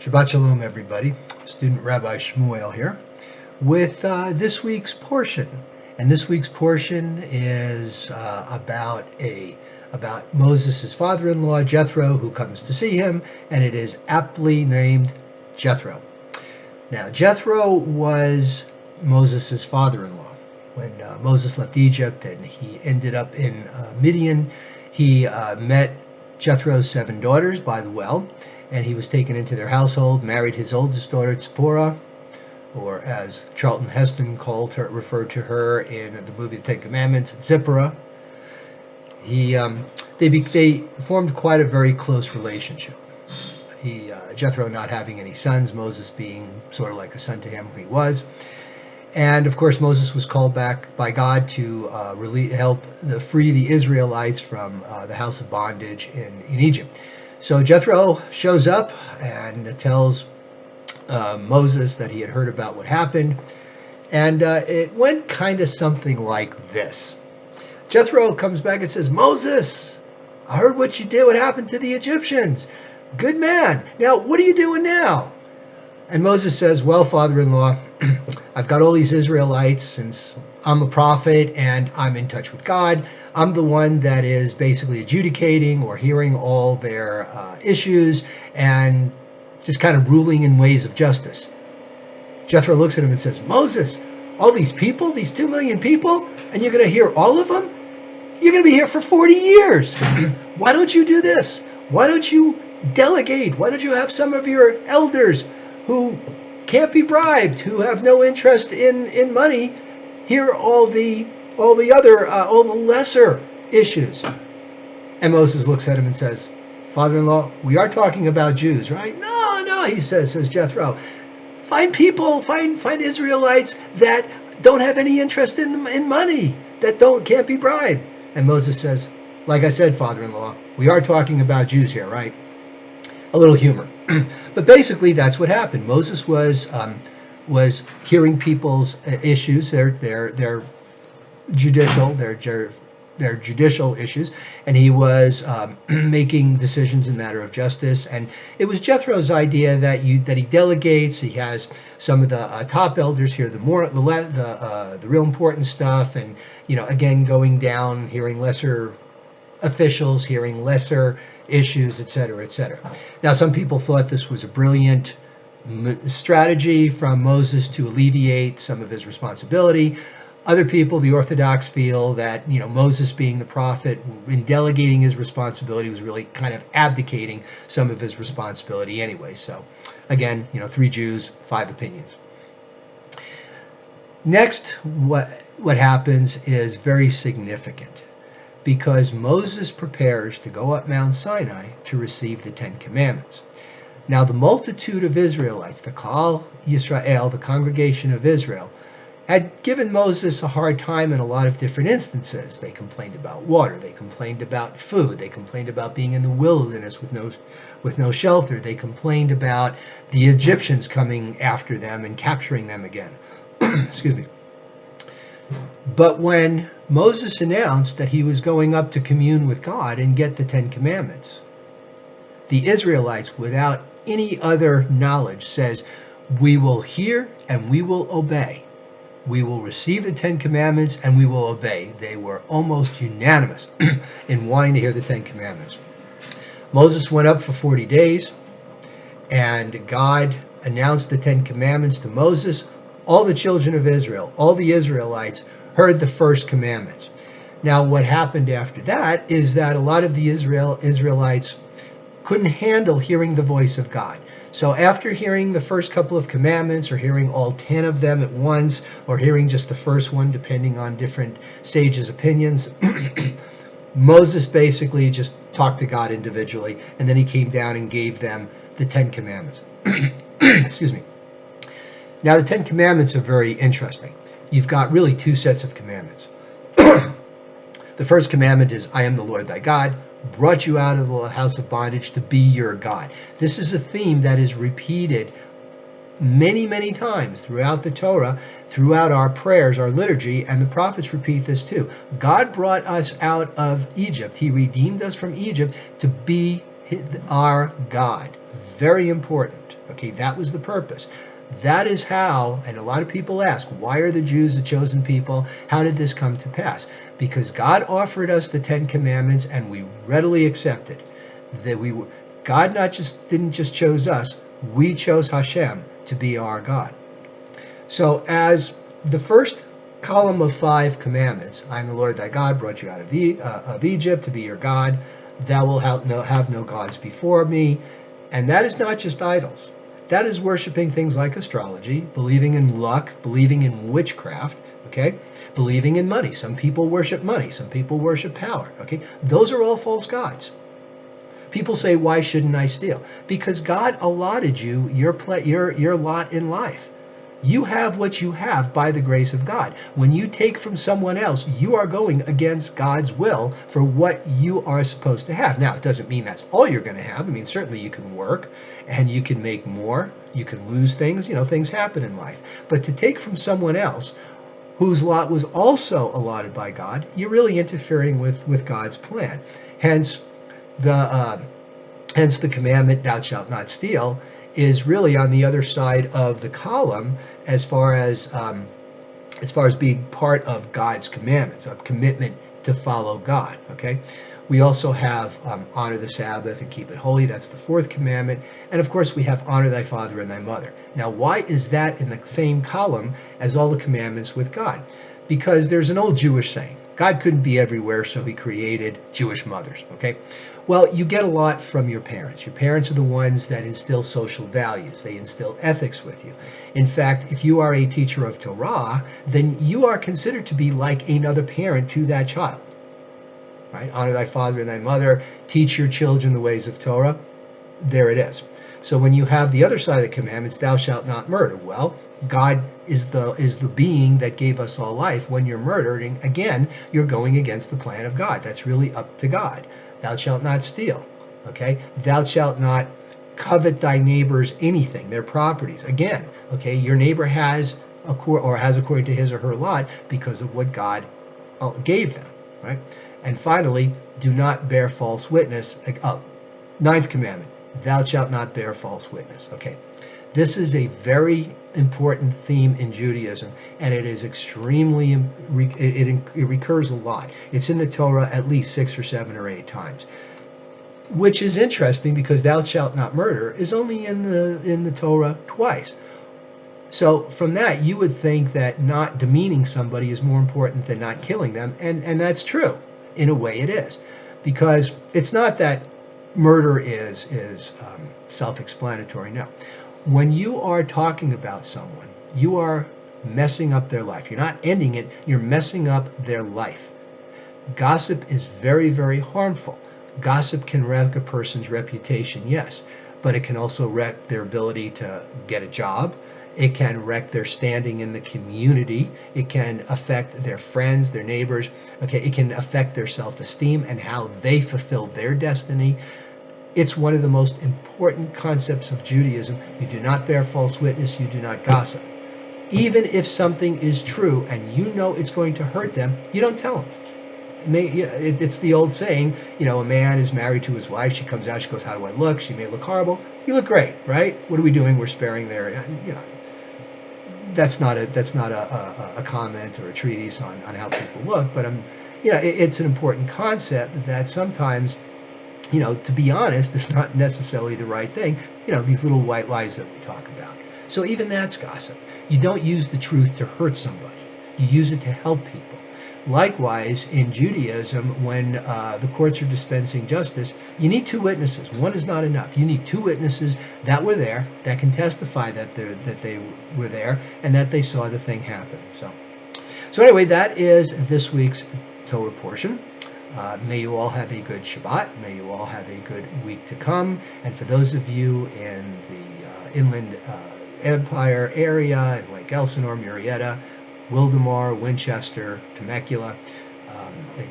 Shabbat Shalom, everybody. Student Rabbi Shmuel here with this week's portion. And this week's portion is about Moses' father-in-law, Jethro, who comes to see him, and it is aptly named Jethro. Now, Jethro was Moses' father-in-law. When Moses left Egypt and he ended up in Midian, he met Jethro's 7 daughters by the well, and he was taken into their household, married his oldest daughter, Tzipporah, or as Charlton Heston referred to her in the movie The Ten Commandments, Zipporah. They formed quite a very close relationship. Jethro not having any sons, Moses being sort of like a son to him, he was. And of course, Moses was called back by God to help free the Israelites from the house of bondage in Egypt. So Jethro shows up and tells Moses that he had heard about what happened. And it went kind of something like this. Jethro comes back and says, "Moses, I heard what you did, what happened to the Egyptians. Good man. Now, what are you doing now?" And Moses says, "Well, father-in-law, I've got all these Israelites since I'm a prophet and I'm in touch with God. I'm the one that is basically adjudicating or hearing all their issues and just kind of ruling in ways of justice." Jethro looks at him and says, "Moses, all these people, these 2 million people, and you're going to hear all of them? You're going to be here for 40 years. Why don't you do this? Why don't you delegate? Why don't you have some of your elders who can't be bribed, who have no interest in money, hear all the lesser issues?" And Moses looks at him and says, "Father-in-law, we are talking about Jews, right?" No, he says Jethro. Find Israelites that don't have any interest in money, that can't be bribed." And Moses says, "Like I said, father-in-law, we are talking about Jews here, right?" A little humor. But basically, that's what happened. Moses was hearing people's issues, their judicial issues, and he was making decisions in matter of justice. And it was Jethro's idea that he delegates. He has some of the top elders hear the real important stuff, and again going down, hearing lesser officials, hearing lesser issues, etc., etc. Now, some people thought this was a brilliant strategy from Moses to alleviate some of his responsibility. Other people, the Orthodox, feel that Moses, being the prophet, in delegating his responsibility, was really kind of abdicating some of his responsibility anyway. So, again, 3 Jews, 5 opinions. Next, what happens is very significant, because Moses prepares to go up Mount Sinai to receive the 10 Commandments. Now, the multitude of Israelites, the Kal Yisrael, the congregation of Israel, had given Moses a hard time in a lot of different instances. They complained about water. They complained about food. They complained about being in the wilderness with no shelter. They complained about the Egyptians coming after them and capturing them again. Excuse me. But when Moses announced that he was going up to commune with God and get the 10 Commandments, the Israelites, without any other knowledge, says, "We will hear and we will obey. We will receive the 10 Commandments and we will obey." They were almost unanimous in wanting to hear the 10 Commandments. Moses went up for 40 days, and God announced the 10 Commandments to Moses. All the children of Israel, all the Israelites, heard the first commandments. Now, what happened after that is that a lot of the Israelites couldn't handle hearing the voice of God. So after hearing the first couple of commandments, or hearing all 10 of them at once, or hearing just the first one, depending on different sages' opinions, Moses basically just talked to God individually, and then he came down and gave them the 10 Commandments. Excuse me. Now, the 10 Commandments are very interesting. You've got really 2 sets of commandments. The first commandment is, "I am the Lord thy God, brought you out of the house of bondage to be your God." This is a theme that is repeated many, many times throughout the Torah, throughout our prayers, our liturgy, and the prophets repeat this too. God brought us out of Egypt. He redeemed us from Egypt to be our God. Very important. Okay, that was the purpose. That is how, and a lot of people ask, why are the Jews the chosen people? How did this come to pass? Because God offered us the Ten Commandments, and we readily accepted that God didn't just choose us, we chose Hashem to be our God. So as the first column of 5 commandments, I am the Lord thy God, brought you out of Egypt to be your God. Thou wilt have no gods before me. And that is not just idols. That is worshiping things like astrology, believing in luck, believing in witchcraft, okay? Believing in money. Some people worship money. Some people worship power, okay? Those are all false gods. People say, why shouldn't I steal? Because God allotted you your lot in life. You have what you have by the grace of God. When you take from someone else, you are going against God's will for what you are supposed to have. Now, it doesn't mean that's all you're going to have. I mean, certainly you can work and you can make more. You can lose things. Things happen in life. But to take from someone else whose lot was also allotted by God, you're really interfering with God's plan. Hence the commandment, thou shalt not steal, is really on the other side of the column as far as being part of God's commandments, a commitment to follow God. Okay, we also have honor the Sabbath and keep it holy. That's the 4th commandment, and of course we have honor thy father and thy mother. Now, why is that in the same column as all the commandments with God? Because there's an old Jewish saying: God couldn't be everywhere, so he created Jewish mothers. Okay. Well, you get a lot from your parents. Your parents are the ones that instill social values. They instill ethics with you. In fact, if you are a teacher of Torah, then you are considered to be like another parent to that child. Right? Honor thy father and thy mother. Teach your children the ways of Torah. There it is. So when you have the other side of the commandments, thou shalt not murder. Well, God is the being that gave us all life. When you're murdering, again, you're going against the plan of God. That's really up to God. Thou shalt not steal. Okay? Thou shalt not covet thy neighbor's anything, their properties. Again, okay, your neighbor has according to his or her lot because of what God gave them. Right? And finally, do not bear false witness. 9th commandment, thou shalt not bear false witness. Okay. This is a very important theme in Judaism, and it is extremely, it recurs a lot. It's in the Torah at least 6 or 7 or 8 times, which is interesting because thou shalt not murder is only in the Torah twice. So from that, you would think that not demeaning somebody is more important than not killing them, and that's true. In a way it is, because it's not that murder is self-explanatory. No. When you are talking about someone, you are messing up their life. You're not ending it, you're messing up their life. Gossip is very, very harmful. Gossip can wreck a person's reputation, yes, but it can also wreck their ability to get a job. It can wreck their standing in the community. It can affect their friends, their neighbors. Okay, it can affect their self-esteem and how they fulfill their destiny. It's one of the most important concepts of Judaism. You do not bear false witness. You do not gossip. Even if something is true and you know it's going to hurt them, you don't tell them. It's the old saying, a man is married to his wife. She comes out, she goes, how do I look? She may look horrible. You look great, right? What are we doing? We're sparing their, that's not a comment or a treatise on how people look, but it's an important concept that sometimes, to be honest, it's not necessarily the right thing. These little white lies that we talk about. So even that's gossip. You don't use the truth to hurt somebody. You use it to help people. Likewise, in Judaism, when the courts are dispensing justice, you need 2 witnesses. One is not enough. You need 2 witnesses that were there, that can testify that they were there, and that they saw the thing happen. So anyway, that is this week's Torah portion. May you all have a good Shabbat. May you all have a good week to come. And for those of you in the Inland Empire area, in Lake Elsinore, Murrieta, Wildemar, Winchester, Temecula,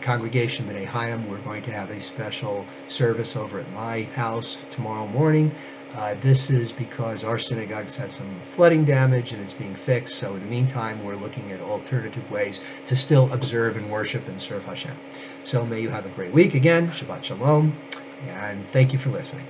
Congregation B'nai Hayim, we're going to have a special service over at my house tomorrow morning. This is because our synagogue's had some flooding damage and it's being fixed. So in the meantime, we're looking at alternative ways to still observe and worship and serve Hashem. So may you have a great week again. Shabbat Shalom. And thank you for listening.